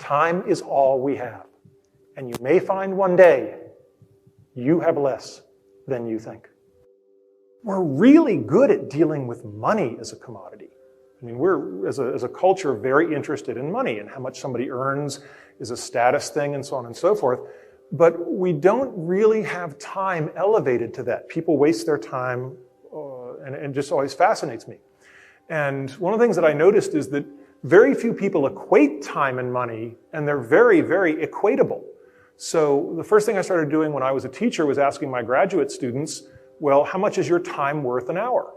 Time is all we have. And you may find one day you have less than you think. We're really good at dealing with money as a commodity. I mean, we're, as a culture, very interested in money, and how much somebody earns is a status thing and so on and so forth. But we don't really have time elevated to that. People waste their time, and it just always fascinates me. And one of the things that I noticed is that very few people equate time and money, and they're very, very equatable. So the first thing I started doing when I was a teacher was asking my graduate students, well, how much is your time worth an hour?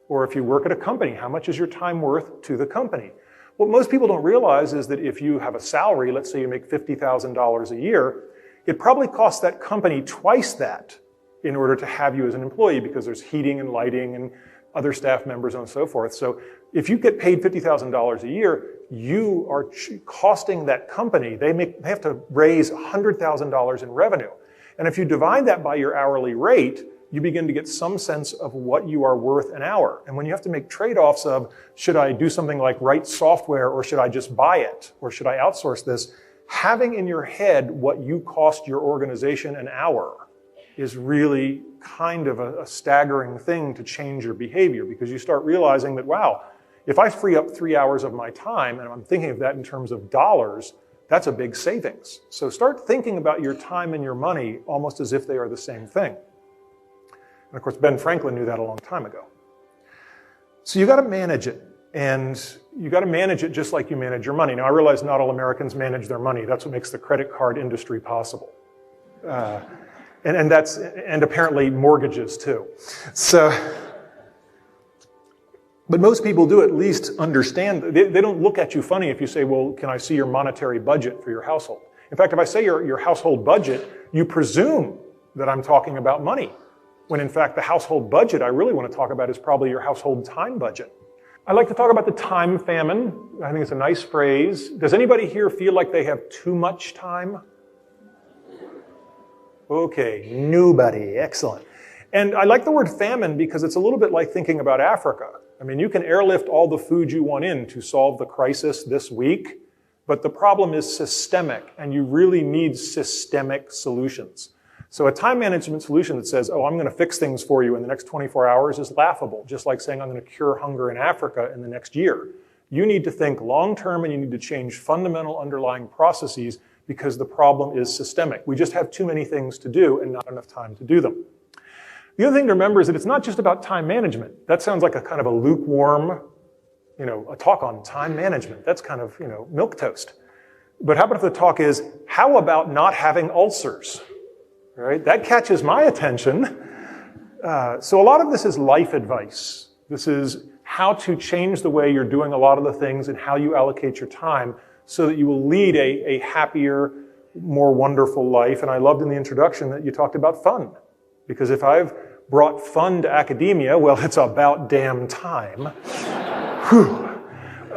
Or if you work at a company, how much is your time worth to the company? What most people don't realize is that if you have a salary, let's say you make $50,000 a year, it probably costs that company twice that in order to have you as an employee, because there's heating and lighting and other staff members and so forth. So if you get paid $50,000 a year, you are costing that company, they have to raise $100,000 in revenue. And if you divide that by your hourly rate, you begin to get some sense of what you are worth an hour. And when you have to make trade-offs of, should I do something like write software, or should I just buy it, or should I outsource this, having in your head what you cost your organization an hour is really kind of a staggering thing to change your behavior, because you start realizing that, wow, if I free up 3 hours of my time, and I'm thinking of that in terms of dollars, that's a big savings. So start thinking about your time and your money almost as if they are the same thing. And of course, Ben Franklin knew that a long time ago. So you got to manage it, and you got to manage it just like you manage your money. Now, I realize not all Americans manage their money. That's what makes the credit card industry possible. And apparently mortgages too. So, but most people do at least understand. They don't look at you funny if you say, well, can I see your monetary budget for your household? In fact, if I say your household budget, you presume that I'm talking about money, when in fact the household budget I really want to talk about is probably your household time budget. I like to talk about the time famine. I think it's a nice phrase. Does anybody here feel like they have too much time? Okay, nobody, excellent. And I like the word famine because it's a little bit like thinking about Africa. I mean, you can airlift all the food you want in to solve the crisis this week, but the problem is systemic, and you really need systemic solutions. So a time management solution that says, oh, I'm going to fix things for you in the next 24 hours is laughable, just like saying I'm going to cure hunger in Africa in the next year. You need to think long-term, and you need to change fundamental underlying processes, because the problem is systemic. We just have too many things to do and not enough time to do them. The other thing to remember is that it's not just about time management. That sounds like a kind of a lukewarm, a talk on time management. That's kind of, milquetoast. But how about if the talk is, how about not having ulcers? Right? That catches my attention. So a lot of this is life advice. This is how to change the way you're doing a lot of the things and how you allocate your time so that you will lead a happier, more wonderful life. And I loved in the introduction that you talked about fun. Because if I've brought fun to academia, well, it's about damn time.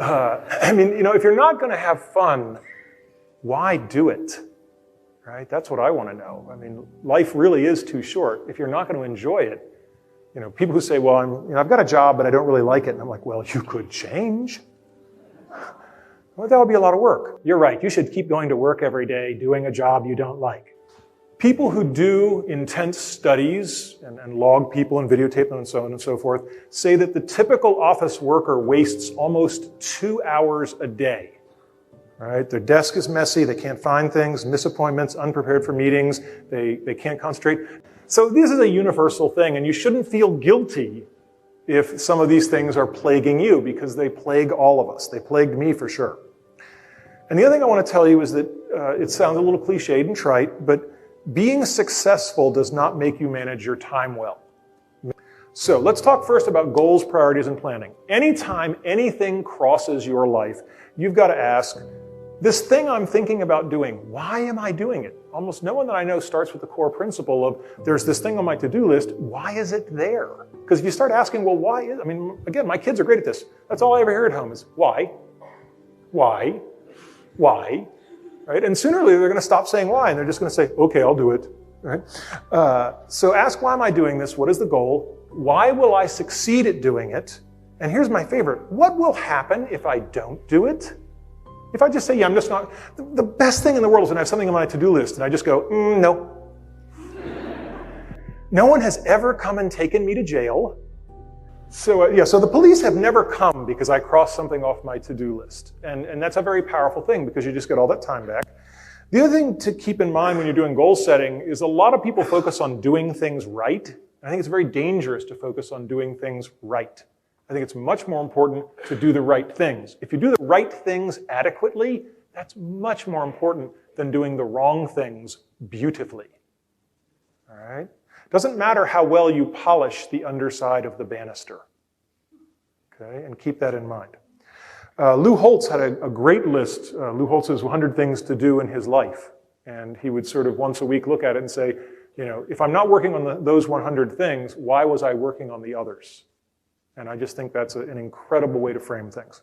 If you're not going to have fun, why do it? Right? That's what I want to know. I mean, life really is too short. If you're not going to enjoy it, people who say, well, I've got a job, but I don't really like it. And I'm like, well, you could change. Well, that would be a lot of work. You're right. You should keep going to work every day doing a job you don't like. People who do intense studies and log people and videotape them and so on and so forth say that the typical office worker wastes almost 2 hours a day. Right? Their desk is messy, they can't find things, miss appointments, unprepared for meetings, they can't concentrate. So this is a universal thing, and you shouldn't feel guilty if some of these things are plaguing you, because they plague all of us. They plagued me for sure. And the other thing I want to tell you is that it sounds a little cliched and trite, but being successful does not make you manage your time well. So let's talk first about goals, priorities, and planning. Anytime anything crosses your life, you've got to ask, this thing I'm thinking about doing, why am I doing it? Almost no one that I know starts with the core principle of, there's this thing on my to-do list, why is it there? Because if you start asking, well, why is, again, my kids are great at this. That's all I ever hear at home is, why? Why? Why? Right? And sooner or later, they're going to stop saying why, and they're just going to say, okay, I'll do it. Right? So ask, why am I doing this? What is the goal? Why will I succeed at doing it? And here's my favorite. What will happen if I don't do it? If I just say, yeah, I'm just not, the best thing in the world is when I have something on my to-do list and I just go, no. No one has ever come and taken me to jail. So so the police have never come because I crossed something off my to-do list. And that's a very powerful thing because you just get all that time back. The other thing to keep in mind when you're doing goal setting is a lot of people focus on doing things right. I think it's very dangerous to focus on doing things right. I think it's much more important to do the right things. If you do the right things adequately, that's much more important than doing the wrong things beautifully. All right? Doesn't matter how well you polish the underside of the banister. Okay, and keep that in mind. Lou Holtz had a great list. Lou Holtz's 100 things to do in his life. And he would sort of once a week look at it and say, if I'm not working on those 100 things, why was I working on the others? And I just think that's an incredible way to frame things.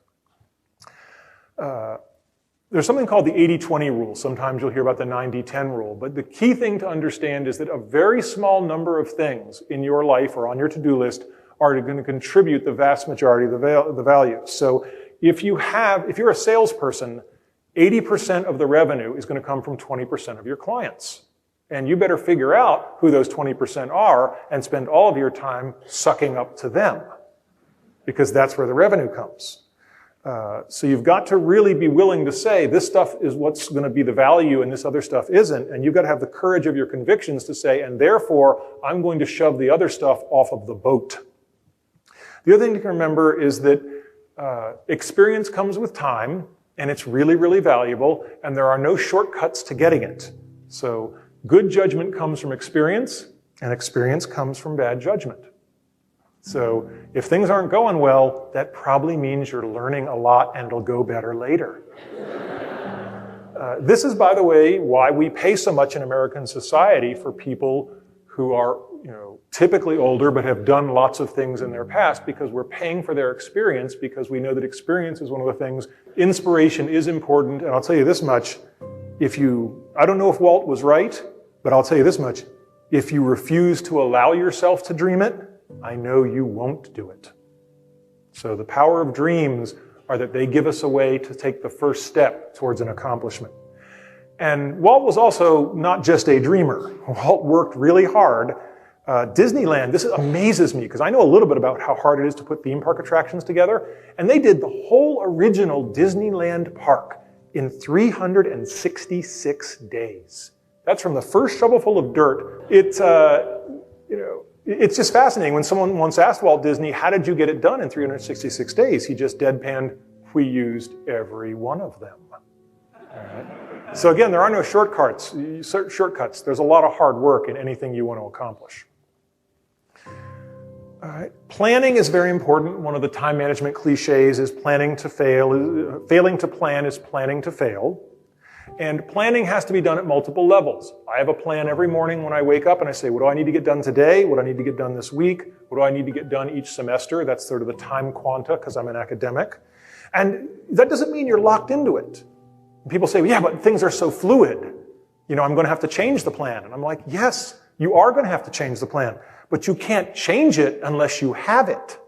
There's something called the 80-20 rule. Sometimes you'll hear about the 90-10 rule. But the key thing to understand is that a very small number of things in your life or on your to-do list are going to contribute the vast majority of the value. So if you're a salesperson, 80% of the revenue is going to come from 20% of your clients. And you better figure out who those 20% are and spend all of your time sucking up to them, because that's where the revenue comes. So you've got to really be willing to say, this stuff is what's going to be the value and this other stuff isn't. And you've got to have the courage of your convictions to say, and therefore, I'm going to shove the other stuff off of the boat. The other thing to remember is that experience comes with time, and it's really, really valuable, and there are no shortcuts to getting it. So good judgment comes from experience, and experience comes from bad judgment. So if things aren't going well, that probably means you're learning a lot and it'll go better later. This is, by the way, why we pay so much in American society for people who are typically older but have done lots of things in their past, because we're paying for their experience, because we know that experience is one of the things. Inspiration is important, and I'll tell you this much. I don't know if Walt was right, but I'll tell you this much. If you refuse to allow yourself to dream it, I know you won't do it. So the power of dreams are that they give us a way to take the first step towards an accomplishment. And Walt was also not just a dreamer. Walt worked really hard. Disneyland, this amazes me because I know a little bit about how hard it is to put theme park attractions together. And they did the whole original Disneyland park in 366 days. That's from the first shovelful of dirt. It's just fascinating. When someone once asked Walt Disney, how did you get it done in 366 days? He just deadpanned, we used every one of them. All right. So again, there are no shortcuts. There's a lot of hard work in anything you want to accomplish. All right. Planning is very important. One of the time management cliches is planning to fail. Failing to plan is planning to fail. And planning has to be done at multiple levels. I have a plan every morning when I wake up and I say, what do I need to get done today? What do I need to get done this week? What do I need to get done each semester? That's sort of the time quanta because I'm an academic. And that doesn't mean you're locked into it. People say, well, yeah, but things are so fluid. I'm going to have to change the plan. And I'm like, yes, you are going to have to change the plan, but you can't change it unless you have it.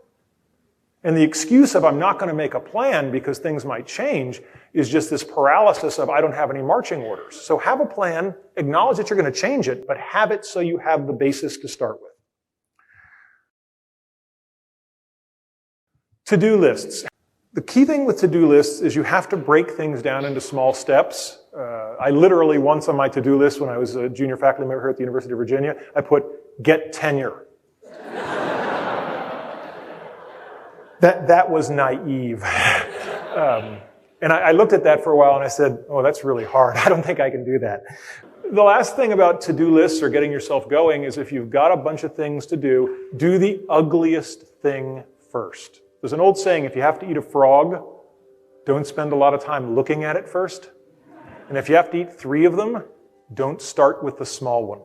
And the excuse of I'm not going to make a plan because things might change is just this paralysis of I don't have any marching orders. So have a plan, acknowledge that you're going to change it, but have it so you have the basis to start with. To-do lists. The key thing with to-do lists is you have to break things down into small steps. I literally once on my to-do list when I was a junior faculty member here at the University of Virginia, I put get tenure. That was naive. And I looked at that for a while and I said, oh, that's really hard. I don't think I can do that. The last thing about to-do lists or getting yourself going is if you've got a bunch of things to do the ugliest thing first. There's an old saying, if you have to eat a frog, don't spend a lot of time looking at it first. And if you have to eat 3 of them, don't start with the small one.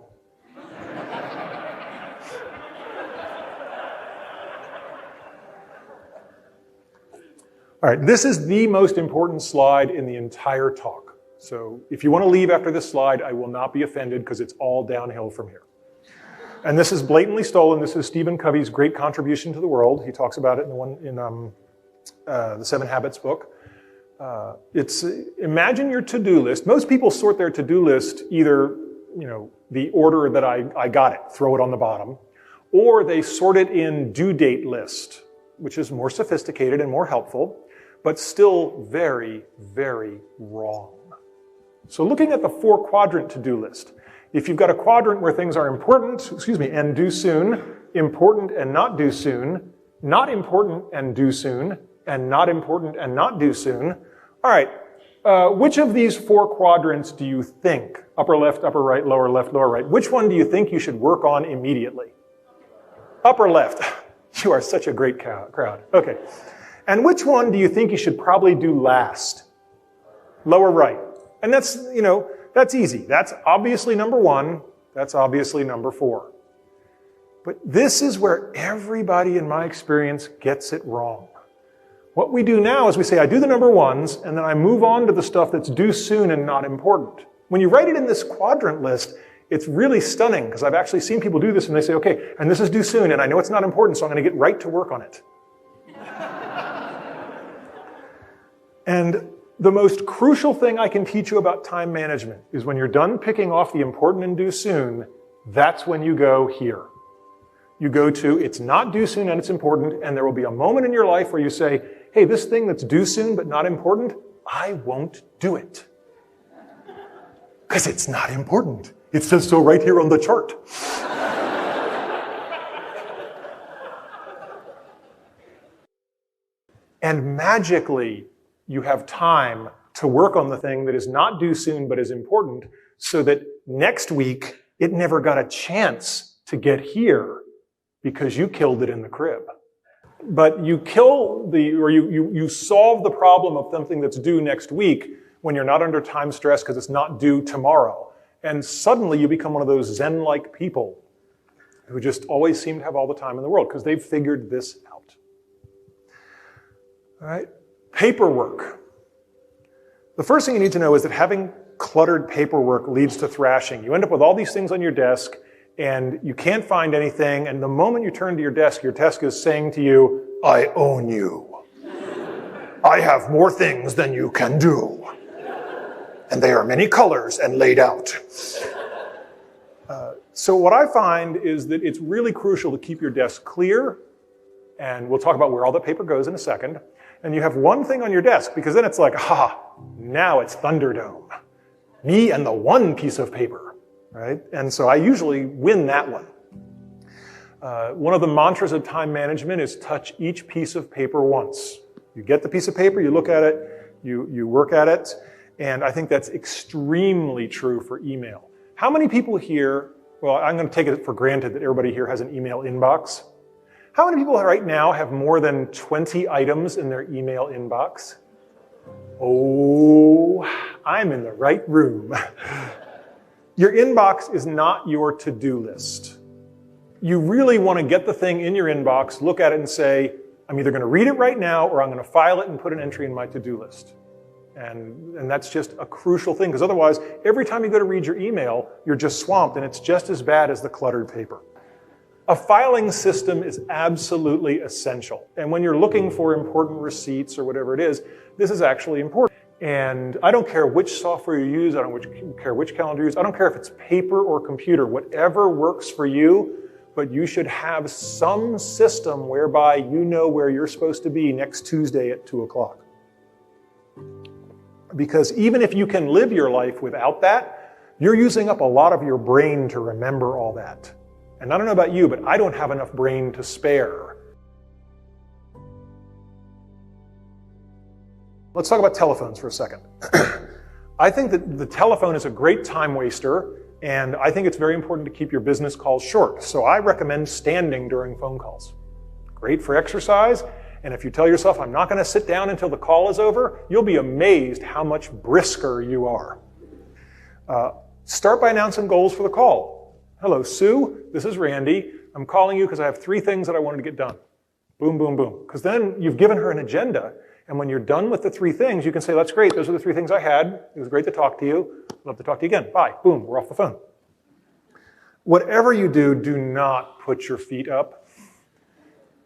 All right, this is the most important slide in the entire talk. So if you want to leave after this slide, I will not be offended because it's all downhill from here. And this is blatantly stolen. This is Stephen Covey's great contribution to the world. He talks about it in the 7 Habits book. Imagine your to-do list. Most people sort their to-do list either, the order that I got it, throw it on the bottom, or they sort it in due date list, which is more sophisticated and more helpful, but still very, very wrong. So looking at the 4-quadrant to-do list, if you've got a quadrant where things are important, and due soon, important and not due soon, not important and due soon, and not important and not due soon, all right, which of these 4 quadrants do you think, upper left, upper right, lower left, lower right, which one do you think you should work on immediately? Upper left. You are such a great crowd. Okay. And which one do you think you should probably do last? Lower right. And that's, that's easy. That's obviously number 1. That's obviously number 4. But this is where everybody in my experience gets it wrong. What we do now is we say, I do the number 1s, and then I move on to the stuff that's due soon and not important. When you write it in this quadrant list, it's really stunning, because I've actually seen people do this and they say, okay, and this is due soon, and I know it's not important, so I'm going to get right to work on it. And the most crucial thing I can teach you about time management is when you're done picking off the important and due soon, that's when you go here. You go to, it's not due soon and it's important, and there will be a moment in your life where you say, hey, this thing that's due soon but not important, I won't do it. Because it's not important. It says so right here on the chart. And magically, you have time to work on the thing that is not due soon but is important, so that next week, it never got a chance to get here because you killed it in the crib. But you you solve the problem of something that's due next week when you're not under time stress because it's not due tomorrow. And suddenly you become one of those Zen-like people who just always seem to have all the time in the world because they've figured this out. All right, paperwork. The first thing you need to know is that having cluttered paperwork leads to thrashing. You end up with all these things on your desk and you can't find anything, and the moment you turn to your desk is saying to you, I own you. I have more things than you can do. And they are many colors and laid out. So what I find is that it's really crucial to keep your desk clear, and we'll talk about where all the paper goes in a second, and you have one thing on your desk, because then it's like, now it's Thunderdome. Me and the one piece of paper. Right? And so I usually win that one. One of the mantras of time management is touch each piece of paper once. You get the piece of paper, you look at it, you work at it, and I think that's extremely true for email. How many people here, well, I'm going to take it for granted that everybody here has an email inbox. How many people right now have more than 20 items in their email inbox? Oh, I'm in the right room. Your inbox is not your to-do list. You really want to get the thing in your inbox, look at it and say, I'm either going to read it right now or I'm going to file it and put an entry in my to-do list. And that's just a crucial thing, because otherwise, every time you go to read your email, you're just swamped, and it's just as bad as the cluttered paper. A filing system is absolutely essential. And when you're looking for important receipts or whatever it is, this is actually important. And I don't care which software you use, I don't care which calendar you use, I don't care if it's paper or computer, whatever works for you, but you should have some system whereby you know where you're supposed to be next Tuesday at 2 o'clock. Because even if you can live your life without that, you're using up a lot of your brain to remember all that. And I don't know about you, but I don't have enough brain to spare. Let's talk about telephones for a second. I think that the telephone is a great time waster, and I think it's very important to keep your business calls short. So I recommend standing during phone calls. Great for exercise, and if you tell yourself, I'm not going to sit down until the call is over, you'll be amazed how much brisker you are. Start by announcing goals for the call. Hello, Sue, this is Randy. I'm calling you because I have 3 things that I wanted to get done. Boom, boom, boom. Because then you've given her an agenda. And when you're done with the 3 things, you can say, that's great, those are the 3 things I had. It was great to talk to you. I'd love to talk to you again. Bye. Boom, we're off the phone. Whatever you do, do not put your feet up.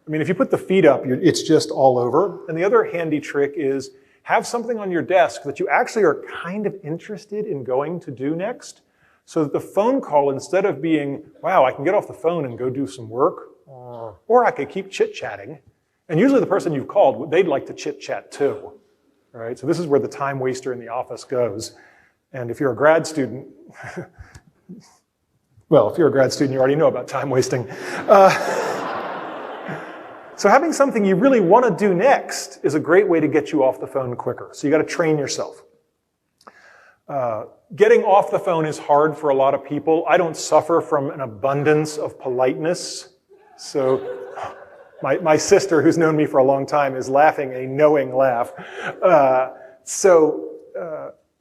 I mean, if you put the feet up, it's just all over. And the other handy trick is have something on your desk that you actually are kind of interested in going to do next, so that the phone call, instead of being, wow, I can get off the phone and go do some work, or I could keep chit-chatting. And usually the person you've called, they'd like to chit-chat too. Right? So this is where the time waster in the office goes. And if you're a grad student, well, if you're a grad student, you already know about time wasting. So having something you really want to do next is a great way to get you off the phone quicker. So you got to train yourself. Getting off the phone is hard for a lot of people. I don't suffer from an abundance of politeness. So my sister, who's known me for a long time, is laughing a knowing laugh.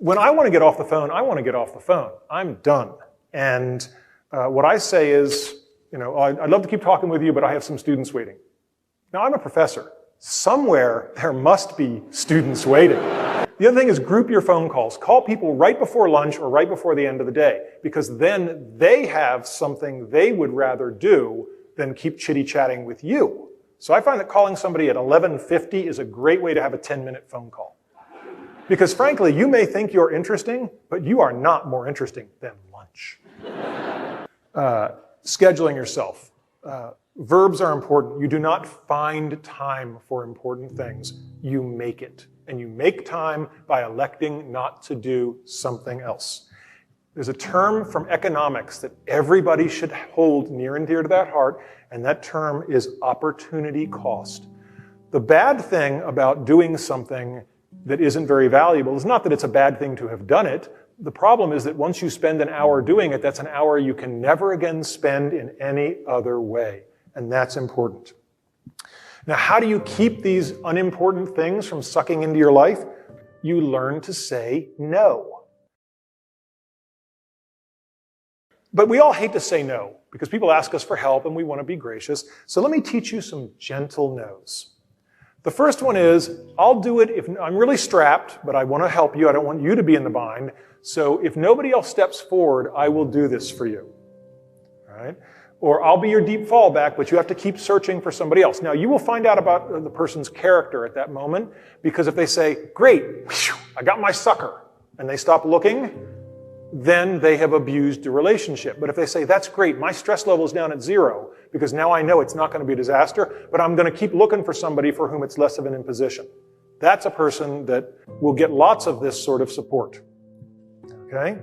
When I want to get off the phone, I want to get off the phone. I'm done. And what I say is, I'd love to keep talking with you, but I have some students waiting. Now, I'm a professor. Somewhere there must be students waiting. The other thing is group your phone calls. Call people right before lunch or right before the end of the day, because then they have something they would rather do than keep chitty-chatting with you. So I find that calling somebody at 11:50 is a great way to have a 10-minute phone call. Because frankly, you may think you're interesting, but you are not more interesting than lunch. Scheduling yourself. Verbs are important. You do not find time for important things. You make it. And you make time by electing not to do something else. There's a term from economics that everybody should hold near and dear to that heart, and that term is opportunity cost. The bad thing about doing something that isn't very valuable is not that it's a bad thing to have done it. The problem is that once you spend an hour doing it, that's an hour you can never again spend in any other way, and that's important. Now, how do you keep these unimportant things from sucking into your life? You learn to say no. But we all hate to say no, because people ask us for help and we want to be gracious. So let me teach you some gentle no's. The first one is, I'll do it if I'm really strapped, but I want to help you. I don't want you to be in the bind. So if nobody else steps forward, I will do this for you. All right? Or I'll be your deep fallback, but you have to keep searching for somebody else. Now, you will find out about the person's character at that moment, because if they say, great, I got my sucker, and they stop looking, then they have abused the relationship. But if they say, that's great, my stress level is down at 0, because now I know it's not going to be a disaster, but I'm going to keep looking for somebody for whom it's less of an imposition. That's a person that will get lots of this sort of support. Okay?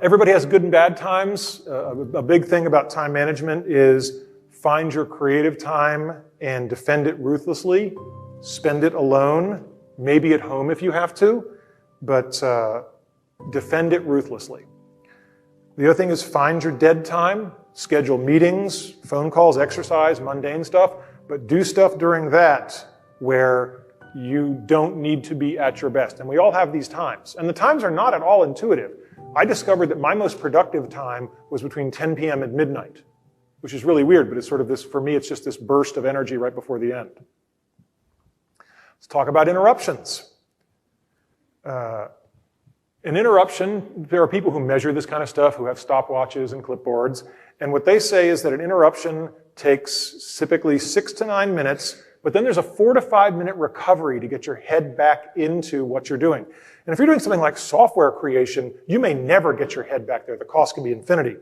Everybody has good and bad times. A big thing about time management is find your creative time and defend it ruthlessly. Spend it alone, maybe at home if you have to, but defend it ruthlessly. The other thing is find your dead time. Schedule meetings, phone calls, exercise, mundane stuff, but do stuff during that where you don't need to be at your best. And we all have these times. And the times are not at all intuitive. I discovered that my most productive time was between 10 p.m. and midnight, which is really weird, but it's sort of this, for me, it's just this burst of energy right before the end. Let's talk about interruptions. An interruption, there are people who measure this kind of stuff, who have stopwatches and clipboards, and what they say is that an interruption takes typically 6 to 9 minutes, but then there's a 4 to 5 minute recovery to get your head back into what you're doing. And if you're doing something like software creation, you may never get your head back there. The cost can be infinity.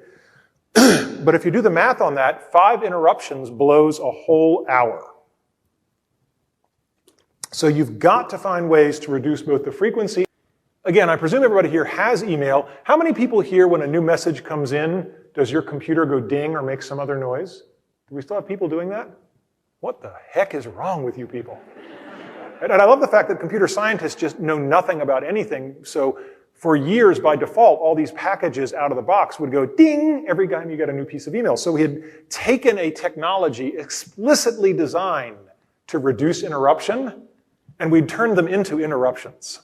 But if you do the math on that, 5 interruptions blows a whole hour. So you've got to find ways to reduce both the frequency. Again, I presume everybody here has email. How many people here, when a new message comes in, does your computer go ding or make some other noise? Do we still have people doing that? What the heck is wrong with you people? And I love the fact that computer scientists just know nothing about anything. So for years, by default, all these packages out of the box would go ding every time you get a new piece of email. So we had taken a technology explicitly designed to reduce interruption, and we'd turned them into interruptions.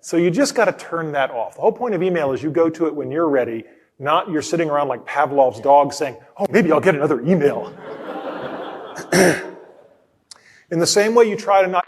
So you just got to turn that off. The whole point of email is you go to it when you're ready, not you're sitting around like Pavlov's dog saying, oh, maybe I'll get another email. In the same way you try to not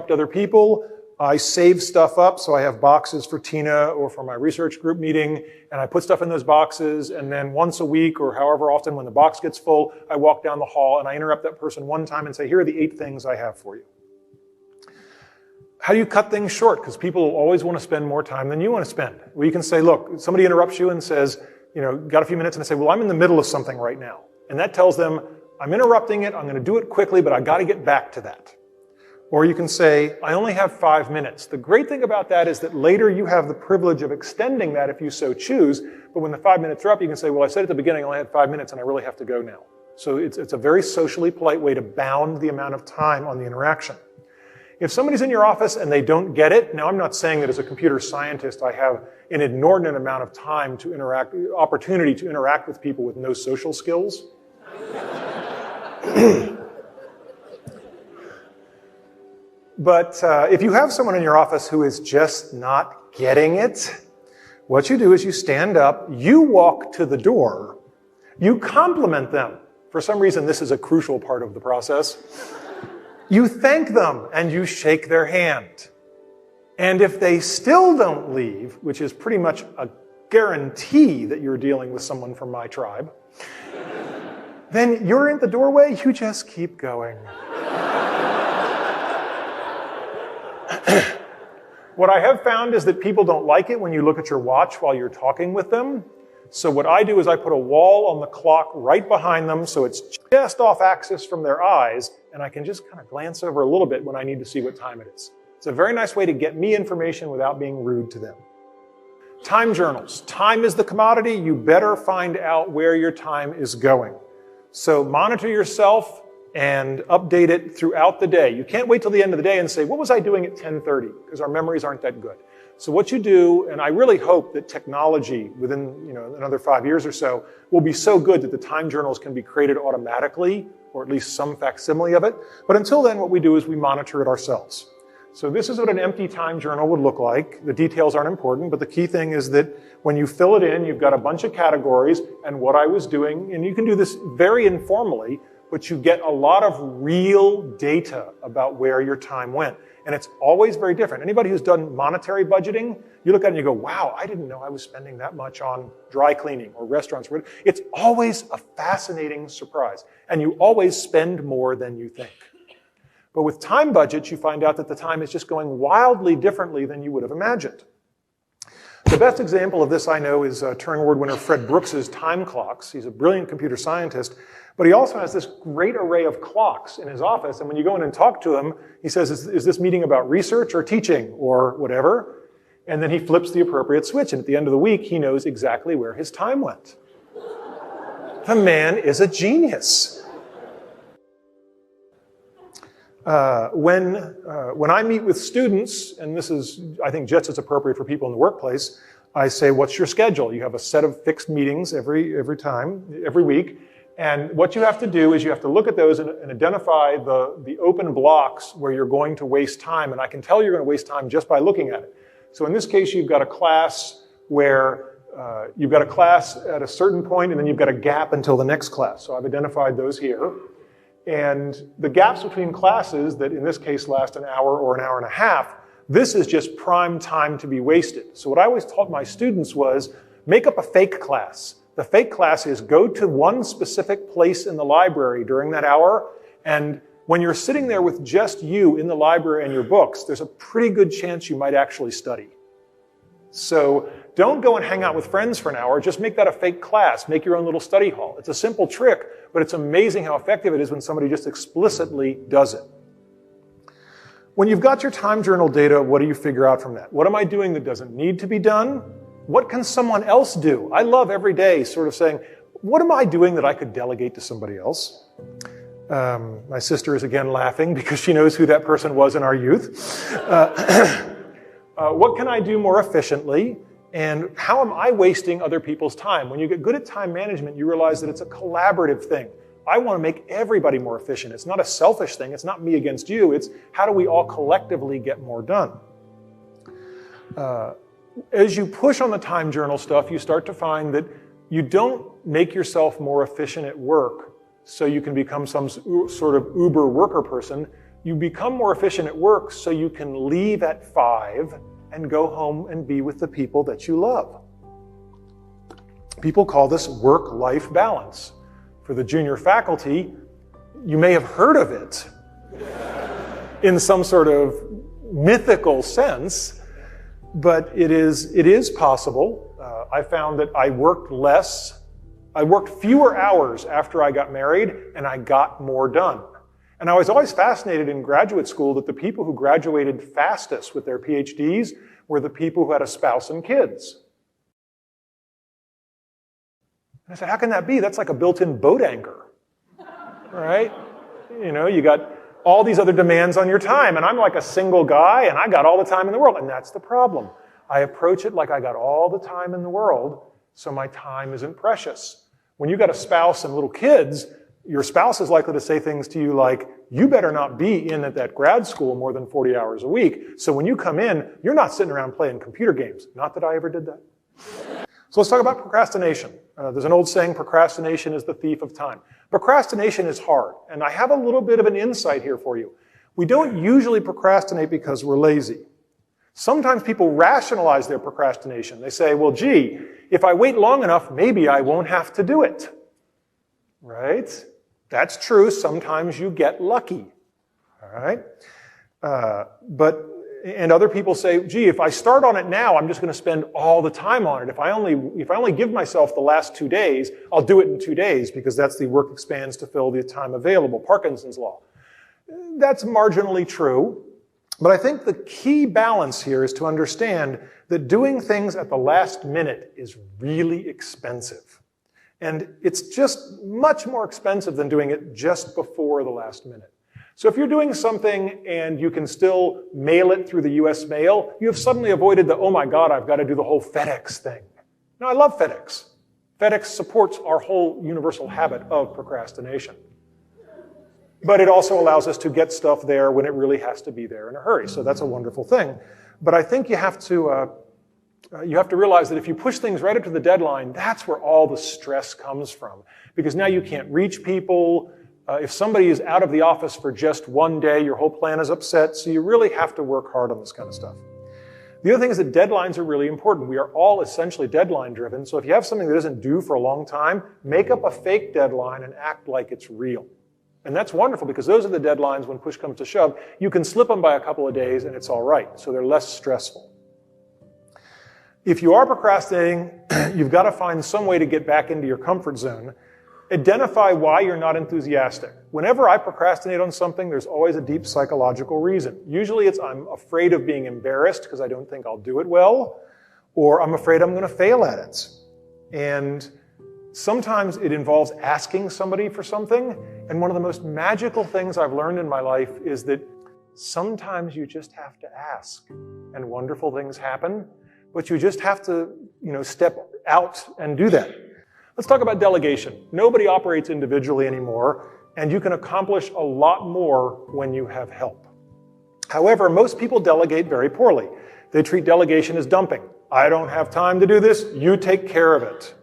interrupt other people. I save stuff up, so I have boxes for Tina or for my research group meeting, and I put stuff in those boxes, and then once a week or however often when the box gets full, I walk down the hall and I interrupt that person one time and say, here are the 8 things I have for you. How do you cut things short? Because people will always want to spend more time than you want to spend. Well, you can say, look, somebody interrupts you and says, got a few minutes, and I say, well, I'm in the middle of something right now. And that tells them, I'm interrupting it, I'm going to do it quickly, but I got to get back to that. Or you can say, I only have 5 minutes. The great thing about that is that later you have the privilege of extending that if you so choose, but when the 5 minutes are up, you can say, well, I said at the beginning I only had 5 minutes and I really have to go now. So it's a very socially polite way to bound the amount of time on the interaction. If somebody's in your office and they don't get it, now I'm not saying that as a computer scientist I have an inordinate amount of time to opportunity to interact with people with no social skills. But if you have someone in your office who is just not getting it, what you do is you stand up, you walk to the door, you compliment them. For some reason, this is a crucial part of the process. You thank them and you shake their hand. And if they still don't leave, which is pretty much a guarantee that you're dealing with someone from my tribe, then you're in the doorway, you just keep going. What I have found is that people don't like it when you look at your watch while you're talking with them. So what I do is I put a wall on the clock right behind them so it's just off axis from their eyes, and I can just kind of glance over a little bit when I need to see what time it is. It's a very nice way to get me information without being rude to them. Time journals. Time is the commodity. You better find out where your time is going. So monitor yourself and update it throughout the day. You can't wait till the end of the day and say, what was I doing at 10:30? Because our memories aren't that good. So what you do, and I really hope that technology within another 5 years or so will be so good that the time journals can be created automatically, or at least some facsimile of it. But until then, what we do is we monitor it ourselves. So this is what an empty time journal would look like. The details aren't important, but the key thing is that when you fill it in, you've got a bunch of categories and what I was doing, and you can do this very informally, but you get a lot of real data about where your time went. And it's always very different. Anybody who's done monetary budgeting, you look at it and you go, wow, I didn't know I was spending that much on dry cleaning or restaurants. It's always a fascinating surprise. And you always spend more than you think. But with time budgets, you find out that the time is just going wildly differently than you would have imagined. The best example of this I know is Turing Award winner Fred Brooks's time clocks. He's a brilliant computer scientist, but he also has this great array of clocks in his office. And when you go in and talk to him, he says, is this meeting about research or teaching or whatever? And then he flips the appropriate switch. And at the end of the week, he knows exactly where his time went. The man is a genius. When I meet with students, and this is, I think, just as appropriate for people in the workplace, I say, what's your schedule? You have a set of fixed meetings every week. And what you have to do is you have to look at those and identify the open blocks where you're going to waste time. And I can tell you're going to waste time just by looking at it. So in this case, you've got a class where you've got a class at a certain point, and then you've got a gap until the next class. So I've identified those here. And the gaps between classes that in this case last an hour or an hour and a half, this is just prime time to be wasted. So what I always taught my students was make up a fake class. The fake class is go to one specific place in the library during that hour, and when you're sitting there with just you in the library and your books, there's a pretty good chance you might actually study. So don't go and hang out with friends for an hour, just make that a fake class, make your own little study hall. It's a simple trick, but it's amazing how effective it is when somebody just explicitly does it. When you've got your time journal data, what do you figure out from that? What am I doing that doesn't need to be done? What can someone else do? I love every day sort of saying, what am I doing that I could delegate to somebody else? My sister is again laughing because she knows who that person was in our youth. What can I do more efficiently? And how am I wasting other people's time? When you get good at time management, you realize that it's a collaborative thing. I want to make everybody more efficient. It's not a selfish thing. It's not me against you. It's how do we all collectively get more done? As you push on the time journal stuff, you start to find that you don't make yourself more efficient at work so you can become some sort of uber worker person. You become more efficient at work so you can leave at 5 and go home and be with the people that you love. People call this work-life balance. For the junior faculty, you may have heard of it in some sort of mythical sense, but it is possible. I found that I worked fewer hours after I got married, and I got more done. And I was always fascinated in graduate school that the people who graduated fastest with their PhDs were the people who had a spouse and kids. And I said, how can that be? That's like a built-in boat anchor, right? You know, you got all these other demands on your time, and I'm like a single guy, and I got all the time in the world, and that's the problem. I approach it like I got all the time in the world, so my time isn't precious. When you got a spouse and little kids, your spouse is likely to say things to you like, you better not be in at that grad school more than 40 hours a week. So when you come in, you're not sitting around playing computer games. Not that I ever did that. So let's talk about procrastination. There's an old saying, procrastination is the thief of time. Procrastination is hard, and I have a little bit of an insight here for you. We don't usually procrastinate because we're lazy. Sometimes people rationalize their procrastination. They say, well, gee, if I wait long enough, maybe I won't have to do it. Right? That's true. Sometimes you get lucky. All right? And other people say, gee, if I start on it now, I'm just going to spend all the time on it. If I only give myself the last 2 days, I'll do it in 2 days because that's the work expands to fill the time available. Parkinson's law. That's marginally true. But I think the key balance here is to understand that doing things at the last minute is really expensive. And it's just much more expensive than doing it just before the last minute. So if you're doing something and you can still mail it through the US mail, you have suddenly avoided the, oh my God, I've got to do the whole FedEx thing. Now, I love FedEx. FedEx supports our whole universal habit of procrastination. But it also allows us to get stuff there when it really has to be there in a hurry. So that's a wonderful thing. But I think you have to realize that if you push things right up to the deadline, that's where all the stress comes from. Because now you can't reach people. If somebody is out of the office for just 1 day, your whole plan is upset. So you really have to work hard on this kind of stuff. The other thing is that deadlines are really important. We are all essentially deadline driven. So if you have something that isn't due for a long time, make up a fake deadline and act like it's real. And that's wonderful because those are the deadlines when push comes to shove. You can slip them by a couple of days and it's all right. So they're less stressful. If you are procrastinating, you've got to find some way to get back into your comfort zone. Identify why you're not enthusiastic. Whenever I procrastinate on something, there's always a deep psychological reason. Usually it's I'm afraid of being embarrassed because I don't think I'll do it well, or I'm afraid I'm going to fail at it. And sometimes it involves asking somebody for something. And one of the most magical things I've learned in my life is that sometimes you just have to ask and wonderful things happen, but you just have to, step out and do that. Let's talk about delegation. Nobody operates individually anymore, and you can accomplish a lot more when you have help. However, most people delegate very poorly. They treat delegation as dumping. I don't have time to do this, you take care of it.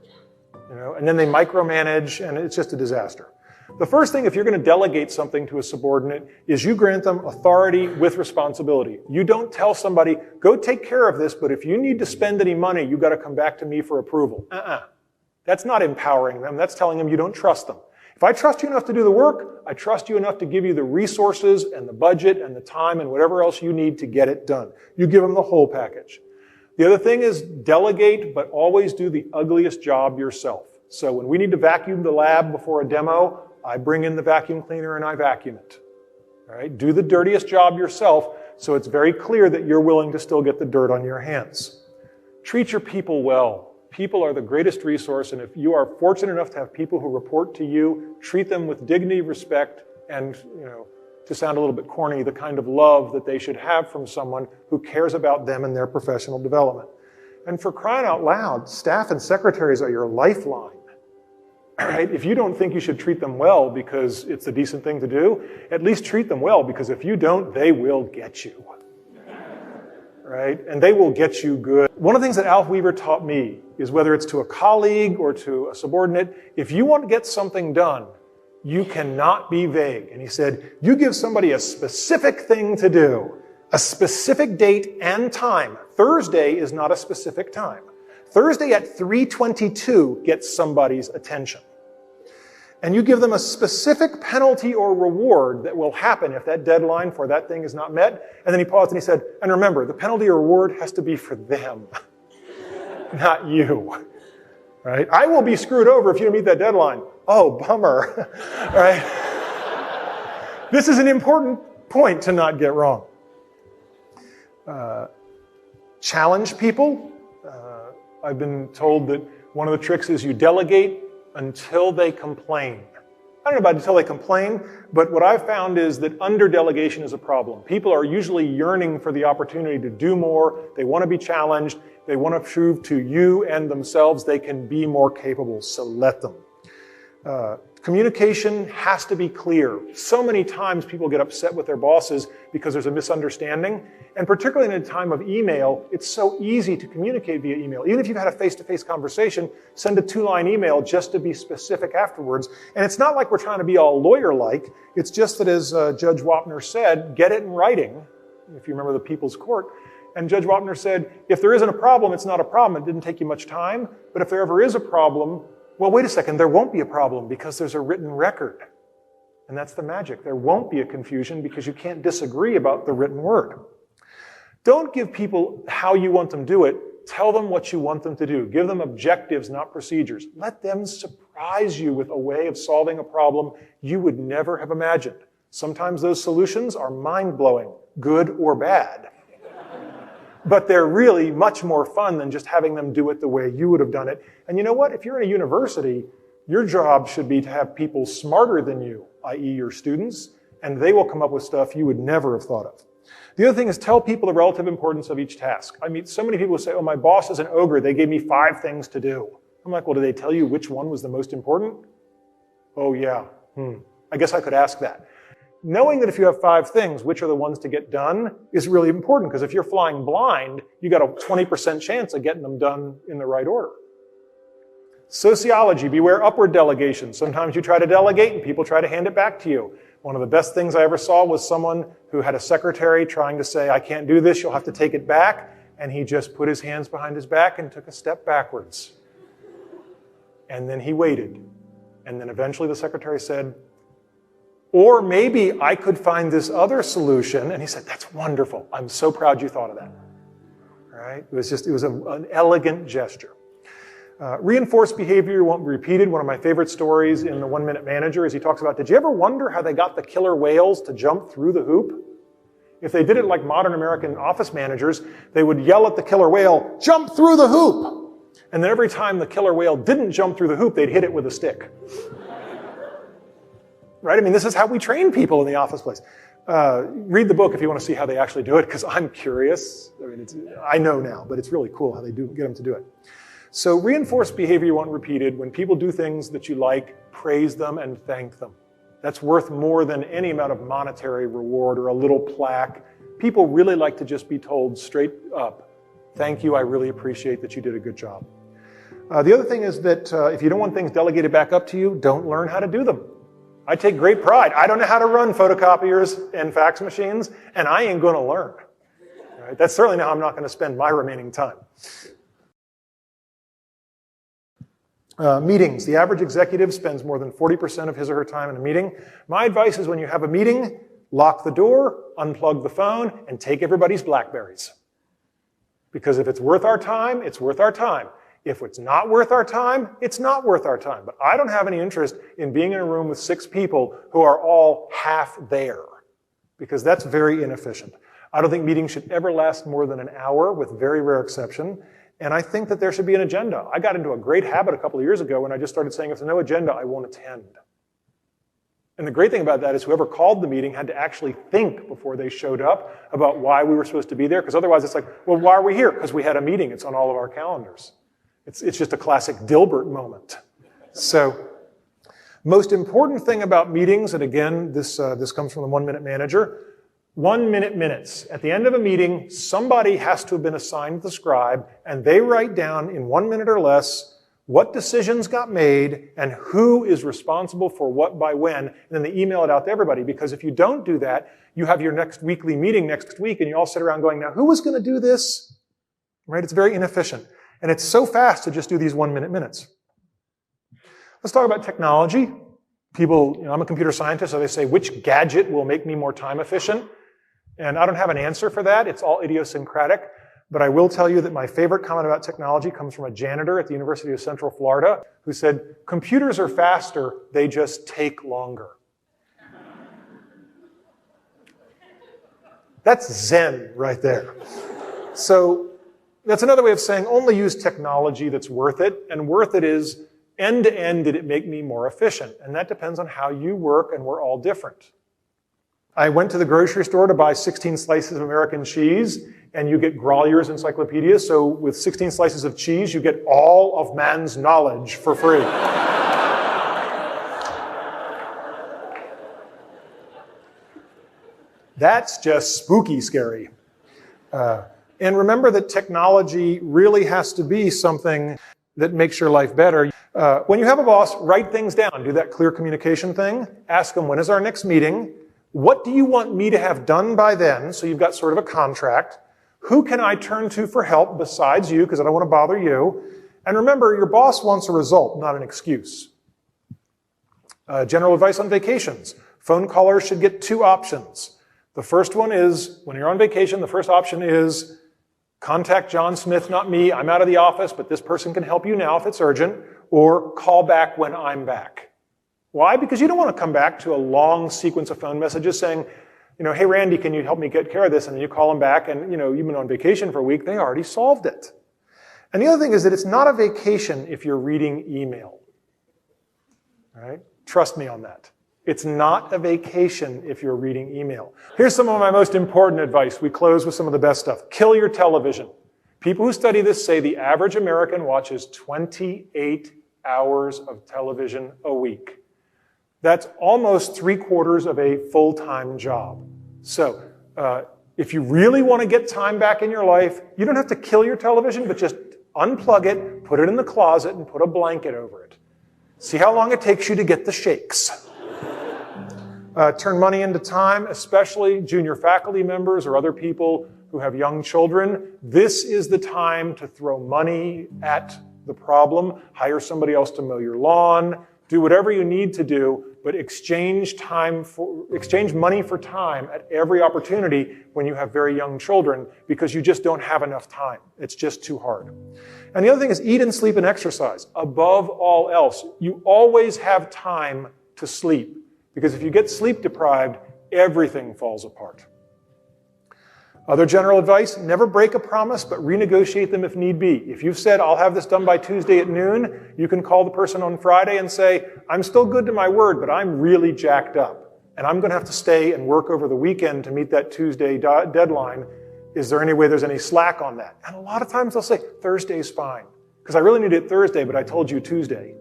And then they micromanage, and it's just a disaster. The first thing, if you're going to delegate something to a subordinate, is you grant them authority with responsibility. You don't tell somebody, go take care of this, but if you need to spend any money, you've got to come back to me for approval. That's not empowering them. That's telling them you don't trust them. If I trust you enough to do the work, I trust you enough to give you the resources and the budget and the time and whatever else you need to get it done. You give them the whole package. The other thing is delegate, but always do the ugliest job yourself. So when we need to vacuum the lab before a demo, I bring in the vacuum cleaner and I vacuum it. All right? Do the dirtiest job yourself so it's very clear that you're willing to still get the dirt on your hands. Treat your people well. People are the greatest resource, and if you are fortunate enough to have people who report to you, treat them with dignity, respect, and, to sound a little bit corny, the kind of love that they should have from someone who cares about them and their professional development. And for crying out loud, staff and secretaries are your lifeline. Right? If you don't think you should treat them well because it's a decent thing to do, at least treat them well, because if you don't, they will get you. Right? And they will get you good. One of the things that Alf Weaver taught me is whether it's to a colleague or to a subordinate, if you want to get something done, you cannot be vague. And he said, you give somebody a specific thing to do, a specific date and time. Thursday is not a specific time. Thursday at 3:22 gets somebody's attention. And you give them a specific penalty or reward that will happen if that deadline for that thing is not met. And then he paused and he said, and remember, the penalty or reward has to be for them, not you. Right? I will be screwed over if you don't meet that deadline. Oh, bummer. Right? This is an important point to not get wrong. Challenge people. I've been told that one of the tricks is you delegate until they complain. I don't know about until they complain, but what I've found is that under-delegation is a problem. People are usually yearning for the opportunity to do more. They want to be challenged. They want to prove to you and themselves they can be more capable, so let them. Communication has to be clear. So many times people get upset with their bosses because there's a misunderstanding. And particularly in a time of email, it's so easy to communicate via email. Even if you've had a face-to-face conversation, send a 2-line email just to be specific afterwards. And it's not like we're trying to be all lawyer-like. It's just that, as Judge Wapner said, get it in writing, if you remember the People's Court. And Judge Wapner said, if there isn't a problem, it's not a problem. It didn't take you much time. But if there ever is a problem, well, wait a second, there won't be a problem because there's a written record. And that's the magic. There won't be a confusion because you can't disagree about the written word. Don't give people how you want them to do it. Tell them what you want them to do. Give them objectives, not procedures. Let them surprise you with a way of solving a problem you would never have imagined. Sometimes those solutions are mind-blowing, good or bad. But they're really much more fun than just having them do it the way you would have done it. And you know what? If you're in a university, your job should be to have people smarter than you, i.e. your students, and they will come up with stuff you would never have thought of. The other thing is tell people the relative importance of each task. I mean, so many people say, oh, my boss is an ogre. They gave me 5 things to do. I'm like, well, did they tell you which one was the most important? Oh, yeah. I guess I could ask that. Knowing that if you have 5 things, which are the ones to get done, is really important, because if you're flying blind, you got a 20% chance of getting them done in the right order. Sociology, beware upward delegation. Sometimes you try to delegate and people try to hand it back to you. One of the best things I ever saw was someone who had a secretary trying to say, I can't do this, you'll have to take it back. And he just put his hands behind his back and took a step backwards. And then he waited. And then eventually the secretary said, or maybe I could find this other solution. And he said, that's wonderful. I'm so proud you thought of that. All right? It was an elegant gesture. Reinforced behavior won't be repeated. One of my favorite stories in the 1 Minute Manager is he talks about, did you ever wonder how they got the killer whales to jump through the hoop? If they did it like modern American office managers, they would yell at the killer whale, jump through the hoop! And then every time the killer whale didn't jump through the hoop, they'd hit it with a stick. Right? I mean, this is how we train people in the office place. Read the book if you want to see how they actually do it, because I'm curious. I mean, I know now, but it's really cool how they get them to do it. So reinforced behavior you want repeated. When people do things that you like, praise them and thank them. That's worth more than any amount of monetary reward or a little plaque. People really like to just be told straight up, thank you, I really appreciate that you did a good job. The other thing is that if you don't want things delegated back up to you, don't learn how to do them. I take great pride. I don't know how to run photocopiers and fax machines, and I ain't going to learn. Right? That's certainly how I'm not going to spend my remaining time. Meetings. The average executive spends more than 40% of his or her time in a meeting. My advice is when you have a meeting, lock the door, unplug the phone, and take everybody's BlackBerries. Because if it's worth our time, it's worth our time. If it's not worth our time, it's not worth our time. But I don't have any interest in being in a room with 6 people who are all half there, because that's very inefficient. I don't think meetings should ever last more than an hour, with very rare exception. And I think that there should be an agenda. I got into a great habit a couple of years ago when I just started saying, if there's no agenda, I won't attend. And the great thing about that is whoever called the meeting had to actually think before they showed up about why we were supposed to be there, because otherwise it's like, well, why are we here? Because we had a meeting. It's on all of our calendars. It's just a classic Dilbert moment. So, most important thing about meetings, and again, this comes from the 1 Minute Manager, 1 minute minutes. At the end of a meeting, somebody has to have been assigned the scribe, and they write down in 1 minute or less what decisions got made and who is responsible for what by when, and then they email it out to everybody. Because if you don't do that, you have your next weekly meeting next week and you all sit around going, now who was going to do this? Right? It's very inefficient. And it's so fast to just do these 1-minute minutes. Let's talk about technology. People, I'm a computer scientist, so they say, which gadget will make me more time efficient? And I don't have an answer for that. It's all idiosyncratic. But I will tell you that my favorite comment about technology comes from a janitor at the University of Central Florida who said, computers are faster, they just take longer. That's Zen right there. So that's another way of saying only use technology that's worth it. And worth it is end to end, did it make me more efficient? And that depends on how you work, and we're all different. I went to the grocery store to buy 16 slices of American cheese, and you get Grolier's encyclopedia. So with 16 slices of cheese, you get all of man's knowledge for free. That's just spooky scary. And remember that technology really has to be something that makes your life better. When you have a boss, write things down. Do that clear communication thing. Ask them, when is our next meeting? What do you want me to have done by then? So you've got sort of a contract. Who can I turn to for help besides you, because I don't want to bother you? And remember, your boss wants a result, not an excuse. General advice on vacations. Phone callers should get 2 options. The first one is, when you're on vacation, the first option is, contact John Smith, not me. I'm out of the office, but this person can help you now if it's urgent. Or call back when I'm back. Why? Because you don't want to come back to a long sequence of phone messages saying, hey, Randy, can you help me get care of this? And then you call them back and, you've been on vacation for a week. They already solved it. And the other thing is that it's not a vacation if you're reading email. All right? Trust me on that. It's not a vacation if you're reading email. Here's some of my most important advice. We close with some of the best stuff. Kill your television. People who study this say the average American watches 28 hours of television a week. That's almost 3/4 of a full-time job. So if you really want to get time back in your life, you don't have to kill your television, but just unplug it, put it in the closet, and put a blanket over it. See how long it takes you to get the shakes. Turn money into time, especially junior faculty members or other people who have young children. This is the time to throw money at the problem. Hire somebody else to mow your lawn. Do whatever you need to do, but exchange money for time at every opportunity when you have very young children, because you just don't have enough time. It's just too hard. And the other thing is eat and sleep and exercise. Above all else, you always have time to sleep, because if you get sleep deprived, everything falls apart. Other general advice, never break a promise, but renegotiate them if need be. If you've said, I'll have this done by Tuesday at noon, you can call the person on Friday and say, I'm still good to my word, but I'm really jacked up. And I'm going to have to stay and work over the weekend to meet that Tuesday deadline. Is there any way there's any slack on that? And a lot of times they'll say, Thursday's fine, because I really need it Thursday, but I told you Tuesday.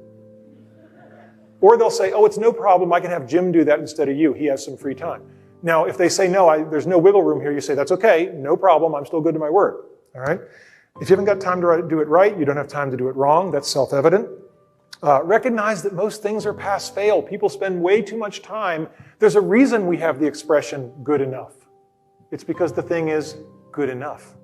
Or they'll say, oh, it's no problem, I can have Jim do that instead of you. He has some free time. Now, if they say, no, there's no wiggle room here, you say, that's okay, no problem, I'm still good to my word. All right? If you haven't got time to do it right, you don't have time to do it wrong. That's self-evident. Recognize that most things are pass-fail. People spend way too much time. There's a reason we have the expression good enough. It's because the thing is good enough.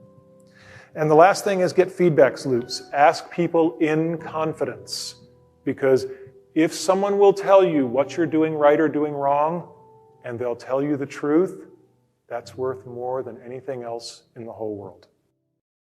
And the last thing is get feedback loops. Ask people in confidence. Because if someone will tell you what you're doing right or doing wrong, and they'll tell you the truth, that's worth more than anything else in the whole world.